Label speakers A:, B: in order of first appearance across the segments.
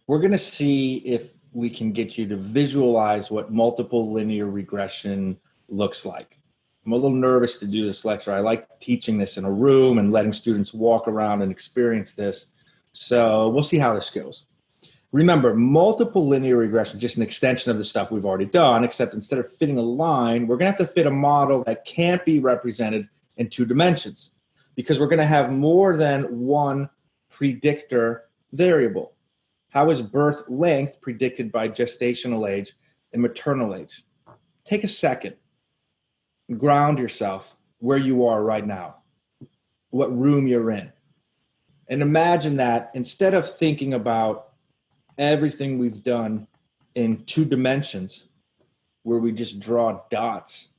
A: We're going to see if we can get you to visualize what multiple linear regression looks like. I'm a little nervous to do this lecture. I like teaching this in a room and letting students walk around and experience this. So we'll see how this goes. Remember, multiple linear regression is just an extension of the stuff we've already done, except instead of fitting a line, we're going to have to fit a model that can't be represented in 2 dimensions because we're going to have more than one predictor variable. How is birth length predicted by gestational age and maternal age? Take a second. Ground yourself where you are right now, what room you're in. And imagine that instead of thinking about everything we've done in 2 dimensions, where we just draw dots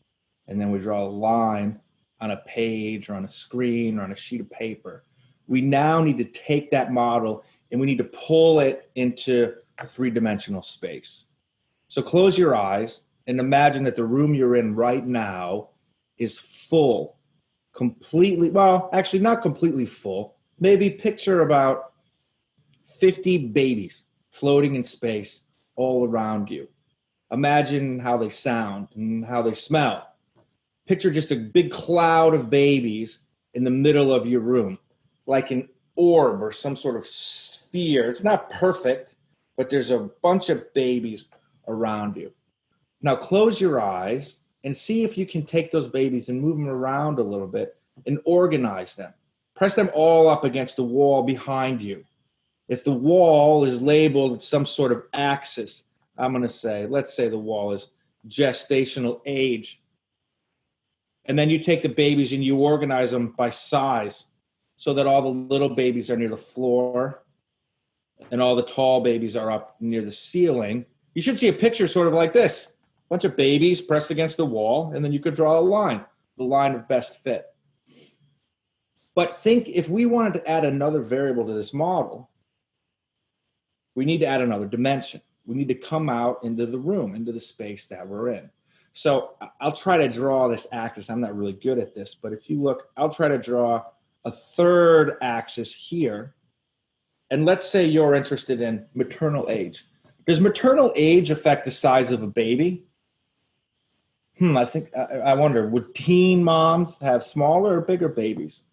A: and then we draw a line on a page or on a screen or on a sheet of paper, we now need to take that model and we need to pull it into a 3-dimensional space. So close your eyes and imagine that the room you're in right now is full, completely, well, actually not completely full. Maybe picture about 50 babies floating in space all around you. Imagine how they sound and how they smell. Picture just a big cloud of babies in the middle of your room, like an orb or some sort of sphere. It's not perfect, but there's a bunch of babies around you. Now close your eyes and see if you can take those babies and move them around a little bit and organize them. Press them all up against the wall behind you. If the wall is labeled some sort of axis, I'm going to say, let's say the wall is gestational age. And then you take the babies and you organize them by size so that all the little babies are near the floor and all the tall babies are up near the ceiling. You should see a picture sort of like this. A bunch of babies pressed against the wall, and then you could draw a line, the line of best fit. But think if we wanted to add another variable to this model, we need to add another dimension. We need to come out into the room, into the space that we're in. So I'll try to draw this axis. I'm not really good at this, but if you look, I'll try to draw a 3rd axis here. And let's say you're interested in maternal age. Does maternal age affect the size of a baby? I wonder, would teen moms have smaller or bigger babies?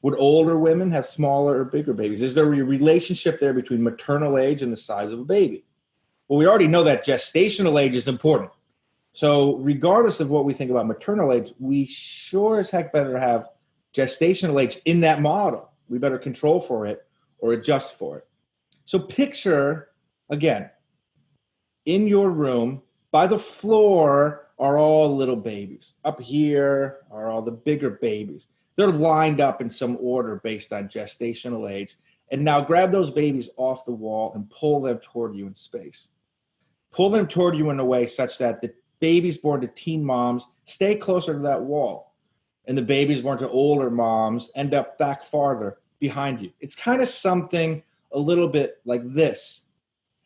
A: Would older women have smaller or bigger babies? Is there a relationship there between maternal age and the size of a baby? Well, we already know that gestational age is important. So regardless of what we think about maternal age, we sure as heck better have gestational age in that model. We better control for it or adjust for it. So picture, again, in your room, by the floor are all little babies. Up here are all the bigger babies. They're lined up in some order based on gestational age. And now grab those babies off the wall and pull them toward you in space. Pull them toward you in a way such that the babies born to teen moms stay closer to that wall. And the babies born to older moms end up back farther behind you. It's kind of something a little bit like this.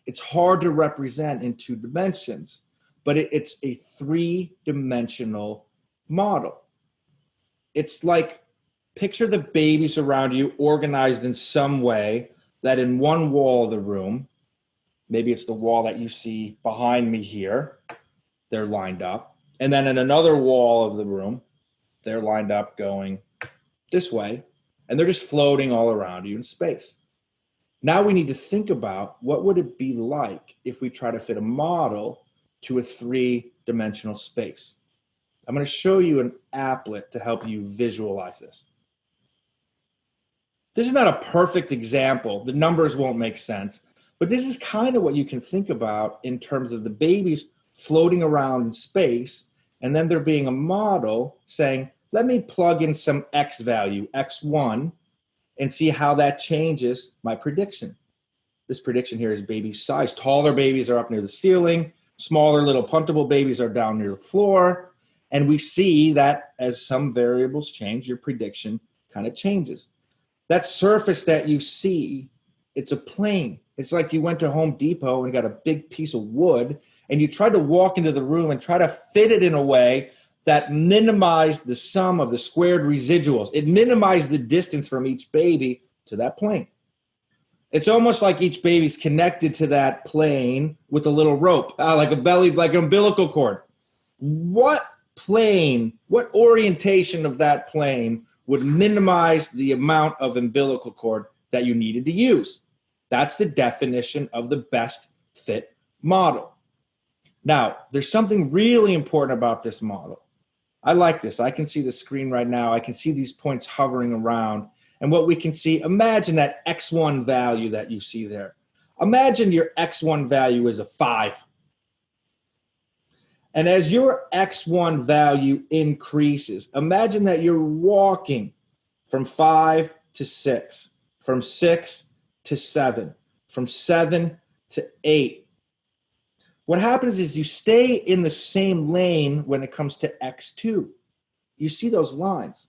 A: It's hard to represent in 2 dimensions, but it's a 3-dimensional model. It's like, picture the babies around you organized in some way that in one wall of the room, maybe it's the wall that you see behind me here, they're lined up. And then in another wall of the room, they're lined up going this way, and they're just floating all around you in space. Now we need to think about what would it be like if we try to fit a model to a 3-dimensional space. I'm going to show you an applet to help you visualize this. This is not a perfect example. The numbers won't make sense, but this is kind of what you can think about in terms of the babies floating around in space, and then there being a model saying, let me plug in some X value, X1, and see how that changes my prediction. This prediction here is baby size. Taller babies are up near the ceiling. Smaller little puntable babies are down near the floor. And we see that as some variables change, your prediction kind of changes. That surface that you see, it's a plane. It's like you went to Home Depot and got a big piece of wood, and you tried to walk into the room and try to fit it in a way that minimized the sum of the squared residuals. It minimized the distance from each baby to that plane. It's almost like each baby's connected to that plane with a little rope, like a belly, like an umbilical cord. What plane, what orientation of that plane would minimize the amount of umbilical cord that you needed to use? That's the definition of the best fit model. Now, there's something really important about this model. I like this. I can see the screen right now. I can see these points hovering around. And what we can see, imagine that X1 value that you see there. Imagine your X1 value is a 5. And as your X1 value increases, imagine that you're walking from 5 to 6, from 6 to 7, from 7 to 8. What happens is you stay in the same lane when it comes to X2. You see those lines.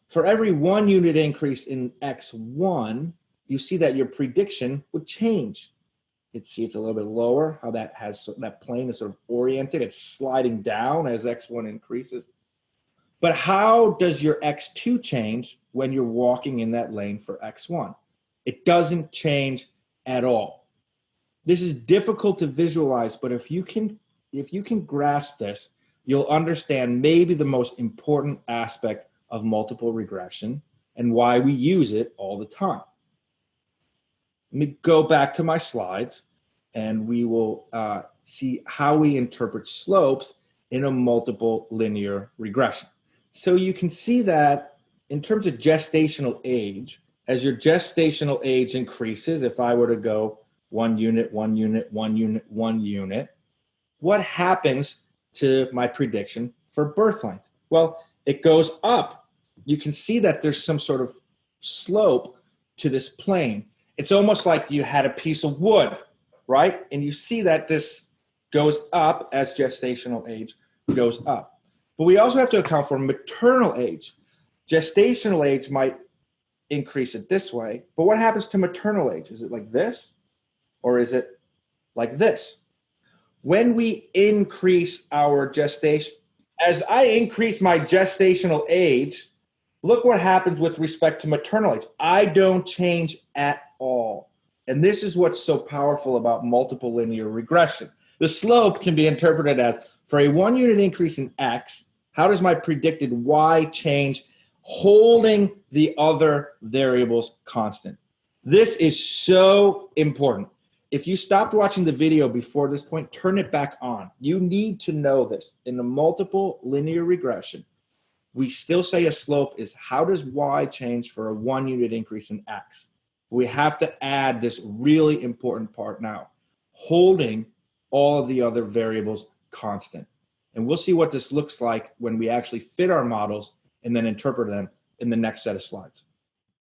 A: For every 1 unit increase in X1, you see that your prediction would change. It's a little bit lower, how that plane is sort of oriented. It's sliding down as X1 increases. But how does your X2 change when you're walking in that lane for X1? It doesn't change at all. This is difficult to visualize, but if you can grasp this, you'll understand maybe the most important aspect of multiple regression and why we use it all the time. Let me go back to my slides, and we will see how we interpret slopes in a multiple linear regression. So you can see that in terms of gestational age, as your gestational age increases, if I were to go 1 unit, 1 unit, 1 unit, 1 unit, what happens to my prediction for birth length? Well, it goes up. You can see that there's some sort of slope to this plane. It's almost like you had a piece of wood, right? And you see that this goes up as gestational age goes up. But we also have to account for maternal age. Gestational age might increase it this way, but what happens to maternal age? Is it like this? Or is it like this? When we increase our gestation, as I increase my gestational age, look what happens with respect to maternal age. I don't change at all. And this is what's so powerful about multiple linear regression. The slope can be interpreted as, for a 1 unit increase in X, how does my predicted Y change, holding the other variables constant? This is so important. If you stopped watching the video before this point, turn it back on. You need to know this. In the multiple linear regression, we still say a slope is how does Y change for a 1 unit increase in X? We have to add this really important part now, holding all of the other variables constant. And we'll see what this looks like when we actually fit our models and then interpret them in the next set of slides.